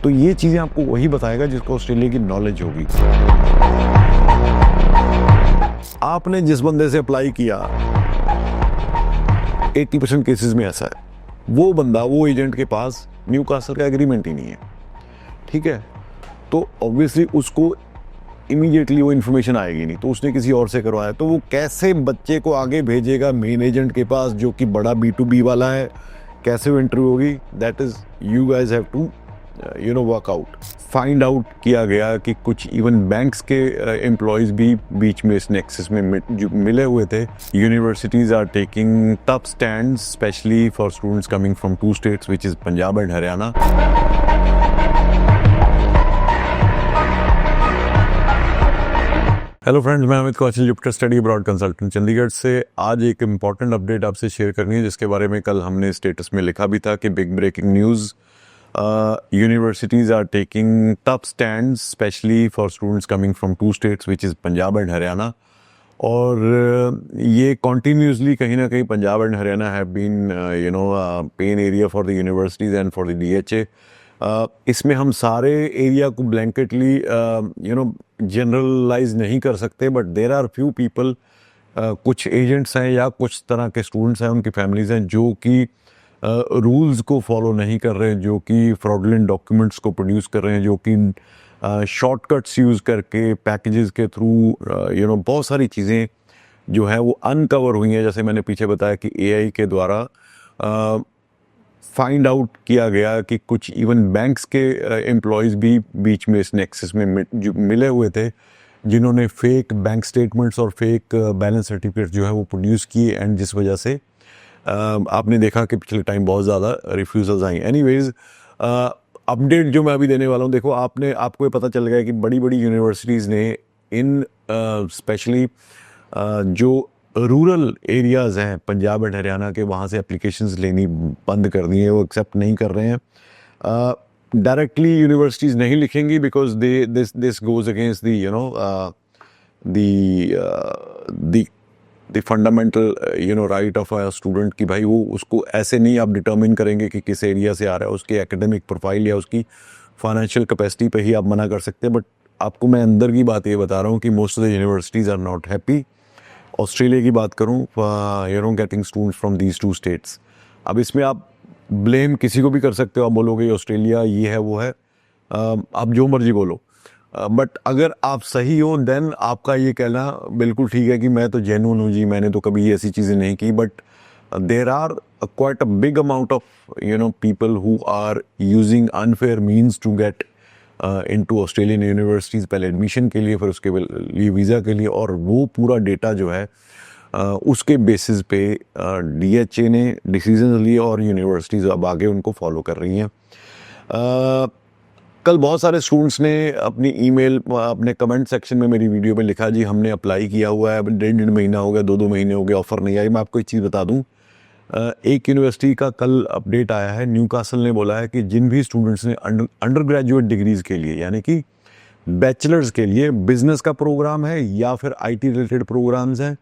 तो ये चीज़ें आपको वही बताएगा जिसको ऑस्ट्रेलिया की नॉलेज होगी। आपने जिस बंदे से अप्लाई किया 80% केसेस में ऐसा है, वो बंदा वो एजेंट के पास न्यूकासल का एग्रीमेंट ही नहीं है, ठीक है। तो ऑब्वियसली उसको इमीडिएटली वो इन्फॉर्मेशन आएगी नहीं, तो उसने किसी और से करवाया, तो वो कैसे बच्चे को आगे भेजेगा मेन एजेंट के पास जो कि बड़ा B2B वाला है, कैसे वो इंटरव्यू होगी, that is you guys have to work out. Find out किया गया कि कुछ इवन बैंक्स के एम्प्लॉयज़ भी बीच में इस नेक्सस में जो मिले हुए थे। Universities are taking tough stand specially for students coming from 2 states which is Punjab and Haryana. Hello friends, मैं Amit Kaushal, Jupiter study abroad consultant Chandigarh से। आज एक इम्पॉर्टेंट अपडेट आपसे शेयर करनी है जिसके बारे में कल हमने स्टेटस में लिखा भी था कि big breaking news, universities are taking tough stand specially for students coming from 2 states which is Punjab and Haryana. और ये कॉन्टीन्यूसली कहीं ना कहीं Punjab and Haryana have been pain area for the universities and for the DHA। इसमें हम सारे एरिया को ब्लैंकेटली generalise नहीं कर सकते, but there are few people, कुछ एजेंट्स हैं या कुछ तरह के स्टूडेंट्स हैं, उनकी फैमिलीज हैं जो कि रूल्स को फॉलो नहीं कर रहे हैं, जो कि फ्रॉडुलेंट डॉक्यूमेंट्स को प्रोड्यूस कर रहे हैं, जो कि शॉर्टकट्स यूज़ करके पैकेजेस के थ्रू बहुत सारी चीज़ें जो है वो अनकवर हुई हैं। जैसे मैंने पीछे बताया कि AI के द्वारा फाइंड आउट किया गया कि कुछ इवन बैंक्स के एम्प्लॉयज़ भी बीच में इस नेक्सस में जो मिले हुए थे, जिन्होंने फेक बैंक स्टेटमेंट्स और फेक बैलेंस सर्टिफिकेट जो है वो प्रोड्यूस किए, एंड जिस वजह से आपने देखा कि पिछले टाइम बहुत ज़्यादा रिफ्यूज़ल्स आई। एनीवेज, अपडेट जो मैं अभी देने वाला हूँ, देखो आपको ये पता चल गया कि बड़ी बड़ी यूनिवर्सिटीज़ ने इन स्पेशली जो रूरल एरियाज़ हैं पंजाब एंड हरियाणा के, वहाँ से एप्लीकेशंस लेनी बंद कर दी हैं, वो एक्सेप्ट नहीं कर रहे हैं। डायरेक्टली यूनिवर्सिटीज़ नहीं लिखेंगी because this goes against the fundamental right of a student कि भाई वो उसको ऐसे नहीं आप डिटर्मिन करेंगे कि किस एरिया से आ रहा है, उसके एकेडमिक प्रोफाइल या उसकी फाइनेंशियल कैपेसिटी पे ही आप मना कर सकते हैं। बट आपको मैं अंदर की बात ये बता रहा हूँ कि most of the universities are not happy. Australia की बात करूँ, getting students from these 2 states. अब इसमें आप ब्लेम किसी को भी कर सकते हो, आप बोलोगे ऑस्ट्रेलिया ये है वो है, आप जो मर्जी बोलो, बट अगर आप सही हो देन आपका ये कहना बिल्कुल ठीक है कि मैं तो जेन्युइन हूँ जी, मैंने तो कभी ऐसी चीज़ें नहीं की। But there are quite a big amount of people who are using unfair means to get into Australian universities, पहले एडमिशन के लिए, फिर उसके लिए वीज़ा के लिए, और वो पूरा डेटा जो है उसके बेसिस पे DHA ने डिसीजन लिए और यूनिवर्सिटीज़ अब आगे उनको फॉलो कर रही हैं। कल बहुत सारे स्टूडेंट्स ने अपनी ईमेल अपने कमेंट सेक्शन में मेरी वीडियो में लिखा, जी हमने अप्लाई किया हुआ है, 1.5 महीना हो गया, 2 महीने हो गए, ऑफ़र नहीं आई। मैं आपको एक चीज़ बता दूं, एक यूनिवर्सिटी का कल अपडेट आया है, न्यूकासल ने बोला है कि जिन भी स्टूडेंट्स ने अंडर ग्रेजुएट डिग्रीज़ के लिए, यानी कि बैचलर्स के लिए बिजनेस का प्रोग्राम है या फिर IT रिलेटेड प्रोग्राम्स हैं,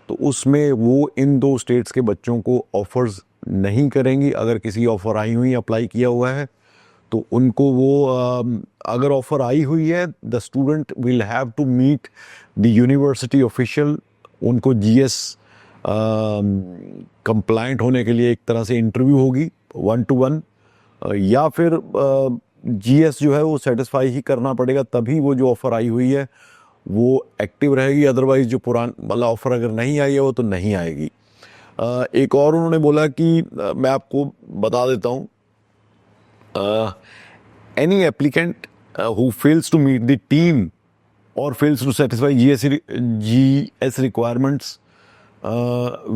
तो उसमें वो इन 2 स्टेट्स के बच्चों को ऑफर्स नहीं करेंगी। अगर किसी ऑफ़र आई हुई, अप्लाई किया हुआ है, तो उनको वो अगर ऑफ़र आई हुई है, the student will have to meet the university official. उनको GS कंप्लाइंट होने के लिए एक तरह से इंटरव्यू होगी 1-to-1, या फिर GS जो है वो सेटिस्फाई ही करना पड़ेगा, तभी वो जो ऑफ़र आई हुई है वो एक्टिव रहेगी। अदरवाइज जो वाला ऑफ़र अगर नहीं आई है वो तो नहीं आएगी। एक और उन्होंने बोला कि मैं आपको बता देता हूँ, any applicant who fails to meet the team or fails to satisfy GS requirements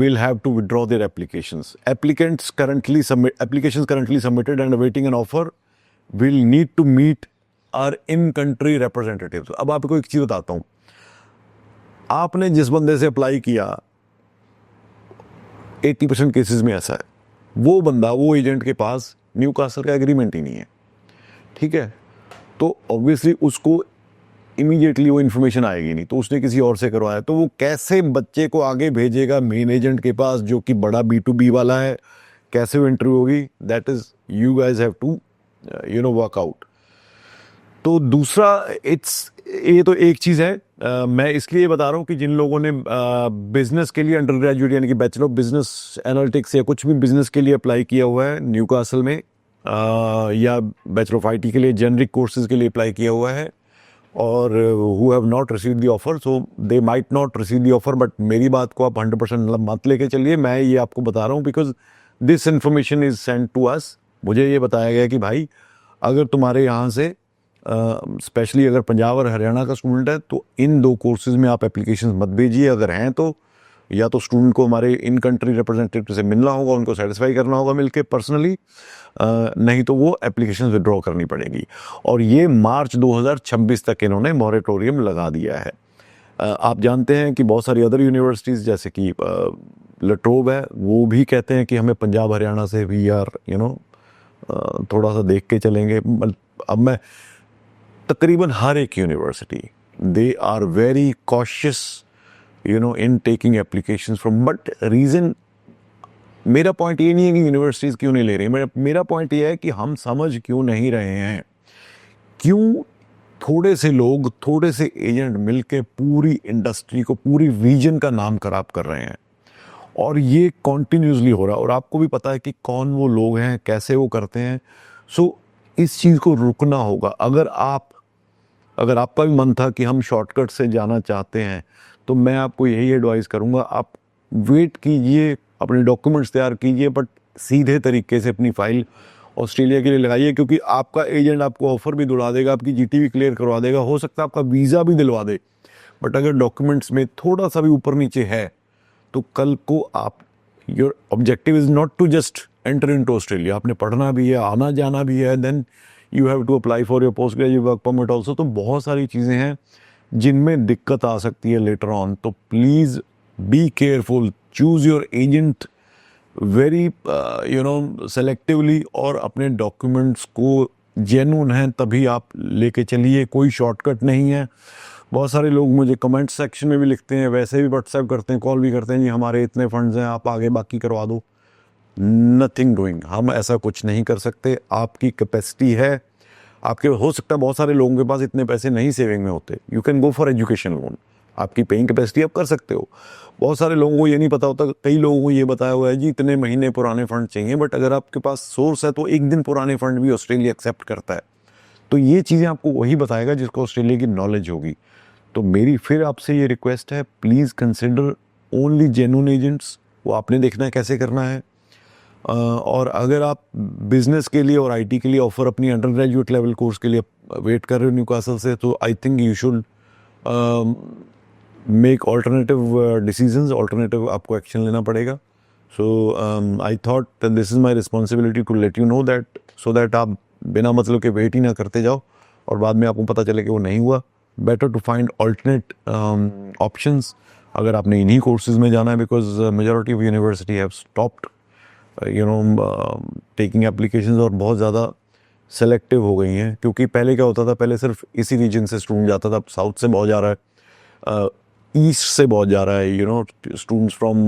will have to withdraw their applications. Applications currently submitted and awaiting an offer will need to meet our in-country representatives. अब आपको एक चीज़ बताता हूँ, आपने जिस बंदे से apply किया 80% केसेस में ऐसा है, वो बंदा वो एजेंट के पास न्यूकासल का एग्रीमेंट ही नहीं है, ठीक है। तो ऑब्वियसली उसको इमीडिएटली वो इन्फॉर्मेशन आएगी नहीं, तो उसने किसी और से करवाया, तो वो कैसे बच्चे को आगे भेजेगा मेन एजेंट के पास जो कि बड़ा B2B वाला है, कैसे वो इंटरव्यू होगी, that is you guys have to work out. तो दूसरा, ये तो एक चीज़ है। मैं इसलिए बता रहा हूँ कि जिन लोगों ने बिजनेस के लिए अंडर ग्रेजुएट यानी कि बैचलर ऑफ बिजनेस एनालिटिक्स या कुछ भी बिजनेस के लिए अप्लाई किया हुआ है न्यूकासल में, या बैचलर ऑफ आईटी के लिए जेनरिक कोर्सेज के लिए अप्लाई किया हुआ है, और who have not receive the offer, so they might not receive the offer, but मेरी बात को आप 100% मत लेके चलिए। मैं ये आपको बता रहा हूँ because this information is send to us. मुझे ये बताया गया कि भाई अगर तुम्हारे यहाँ से स्पेशली अगर पंजाब और हरियाणा का स्टूडेंट है तो इन 2 कोर्सेज में आप एप्लीकेशन मत भेजिए। अगर हैं तो या तो स्टूडेंट को हमारे इन कंट्री रिप्रेजेंटेटिव से मिलना होगा, उनको सेटिस्फाई करना होगा मिलके पर्सनली, नहीं तो वो एप्लीकेशन विड्रॉ करनी पड़ेगी। और ये मार्च 2026 तक इन्होंने मॉरेटोरियम लगा दिया है। आप जानते हैं कि बहुत सारी अदर यूनिवर्सिटीज़ जैसे कि लट्रोब है, वो भी कहते हैं कि हमें पंजाब हरियाणा से वी आर थोड़ा सा देख के चलेंगे। अब मैं तकरीबन हर एक university they are very cautious in taking applications from, but reason, मेरा पॉइंट ये नहीं है कि यूनिवर्सिटीज़ क्यों नहीं ले रही, मेरा पॉइंट ये है कि हम समझ क्यों नहीं रहे हैं, क्यों थोड़े से लोग, थोड़े से एजेंट मिलके पूरी इंडस्ट्री को, पूरी रीजन का नाम खराब कर रहे हैं। और ये कॉन्टिन्यूसली हो रहा है और आपको भी पता है कि कौन वो लोग हैं, कैसे वो करते हैं। सो इस चीज़ को रुकना होगा। अगर आपका भी मन था कि हम शॉर्टकट से जाना चाहते हैं तो मैं आपको यही एडवाइस करूंगा, आप वेट कीजिए, अपने डॉक्यूमेंट्स तैयार कीजिए, बट सीधे तरीके से अपनी फाइल ऑस्ट्रेलिया के लिए लगाइए, क्योंकि आपका एजेंट आपको ऑफर भी दिलवा देगा, आपकी जीटी भी क्लियर करवा देगा, हो सकता है आपका वीज़ा भी दिलवा दे, बट अगर डॉक्यूमेंट्स में थोड़ा सा भी ऊपर नीचे है तो कल को आप, your objective is not to just enter into Australia, आपने पढ़ना भी है, आना जाना भी है, then you have to apply for your post graduate work permit also. तो बहुत सारी चीज़ें हैं जिनमें दिक्कत आ सकती है लेटर ऑन। तो please be careful, choose your agent very selectively, और अपने डॉक्यूमेंट्स को जेन्युइन हैं तभी आप लेके चलिए, कोई शॉर्टकट नहीं है। बहुत सारे लोग मुझे कमेंट सेक्शन में भी लिखते हैं, वैसे भी व्हाट्सएप करते हैं, कॉल भी करते हैं, जी हमारे इतने फंड्स हैं, आप आगे बाकी करवा दो। नथिंग डूइंग, हम ऐसा कुछ नहीं कर सकते। आपकी कैपेसिटी है, आपके, हो सकता है बहुत सारे लोगों के पास इतने पैसे नहीं सेविंग में होते, you can go for education loan, आपकी पेइंग कैपेसिटी आप कर सकते हो। बहुत सारे लोगों को ये नहीं पता होता, कई लोगों को ये बताया हुआ है जी इतने महीने पुराने फंड चाहिए, बट अगर आपके पास सोर्स है तो एक दिन पुराने फंड भी ऑस्ट्रेलिया एक्सेप्ट करता है। तो ये चीज़ें आपको वही बताएगा जिसको ऑस्ट्रेलिया की नॉलेज होगी। तो मेरी फिर आपसे ये रिक्वेस्ट है, please consider only genuine agents, वो आपने देखना है कैसे करना है। और अगर आप बिजनेस के लिए और आईटी के लिए ऑफर अपनी अंडर ग्रेजुएट लेवल कोर्स के लिए वेट कर रहे हो न्यूकासल से, तो I think you should make alternative decisions, alternative आपको एक्शन लेना पड़ेगा। So I thought that this is my responsibility to let you know that, so that आप बिना मतलब के वेट ही ना करते जाओ और बाद में आपको पता चले कि वो नहीं हुआ। Better to find alternate options अगर आपने इन्हीं कोर्सेज में जाना है, because majority of university have stopped taking applications और बहुत ज़्यादा सेलेक्टिव हो गई हैं। क्योंकि पहले क्या होता था, पहले सिर्फ इसी रीजन से स्टूडेंट जाता था, अब साउथ से बहुत जा रहा है, ईस्ट से बहुत जा रहा है, स्टूडेंट्स फ्रॉम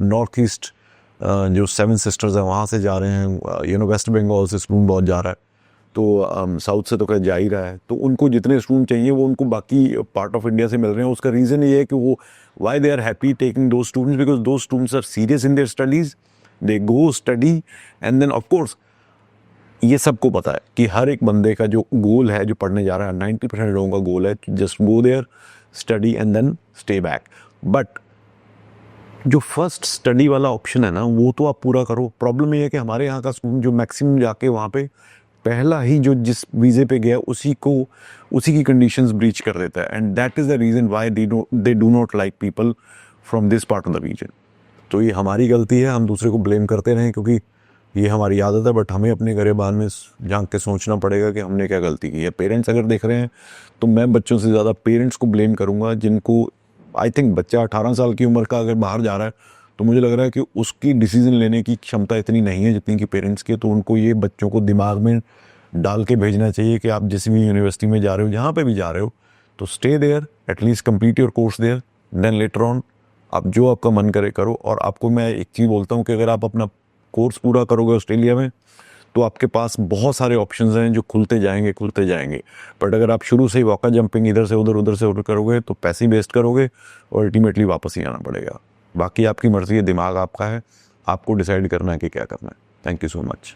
नॉर्थ ईस्ट, जो 7 सिस्टर्स हैं वहाँ से जा रहे हैं, वेस्ट बंगाल से स्टूडेंट बहुत जा रहा है, तो साउथ से तो क्या जा ही रहा है। तो उनको जितने स्टूडेंट चाहिए वो उनको बाकी पार्ट ऑफ इंडिया से मिल रहे हैं। उसका रीज़न ये है कि वो why they are happy taking those students, because those students are serious in their studies, they go study and then of course ये सबको पता है कि हर एक बंदे का जो गोल है, जो पढ़ने जा रहा है, 90% लोगों का गोल है just go there, study and then stay back. But जो फर्स्ट स्टडी वाला ऑप्शन है ना, वो तो आप पूरा करो। प्रॉब्लम ये है कि हमारे यहाँ का स्टूडेंट जो मैक्सिमम जाके वहाँ पे पहला ही जो जिस वीज़े पे गया उसी की कंडीशंस ब्रीच कर देता है, and that is the reason why they do not like people from this part of the region. तो ये हमारी गलती है, हम दूसरे को ब्लेम करते रहें क्योंकि ये हमारी आदत है, बट हमें अपने गरेबान में झांक के सोचना पड़ेगा कि हमने क्या गलती की है। पेरेंट्स अगर देख रहे हैं तो मैं बच्चों से ज़्यादा पेरेंट्स को ब्लेम करूँगा, जिनको आई थिंक बच्चा 18 साल की उम्र का अगर बाहर जा रहा है तो मुझे लग रहा है कि उसकी डिसीज़न लेने की क्षमता इतनी नहीं है जितनी कि पेरेंट्स की। तो उनको ये बच्चों को दिमाग में डाल के भेजना चाहिए कि आप जिस भी यूनिवर्सिटी में जा रहे हो, जहाँ पे भी जा रहे हो, तो stay there, at least complete your course there, then later on आप जो आपका मन करे करो। और आपको मैं एक चीज़ बोलता हूँ कि अगर आप अपना कोर्स पूरा करोगे ऑस्ट्रेलिया में तो आपके पास बहुत सारे ऑप्शंस हैं जो खुलते जाएंगे। बट अगर आप शुरू से ही वॉकर जंपिंग इधर से उधर करोगे तो पैसे वेस्ट करोगे और अल्टीमेटली वापस ही आना पड़ेगा। बाकी आपकी मर्ज़ी है, दिमाग आपका है, आपको डिसाइड करना है कि क्या करना है। Thank you so much.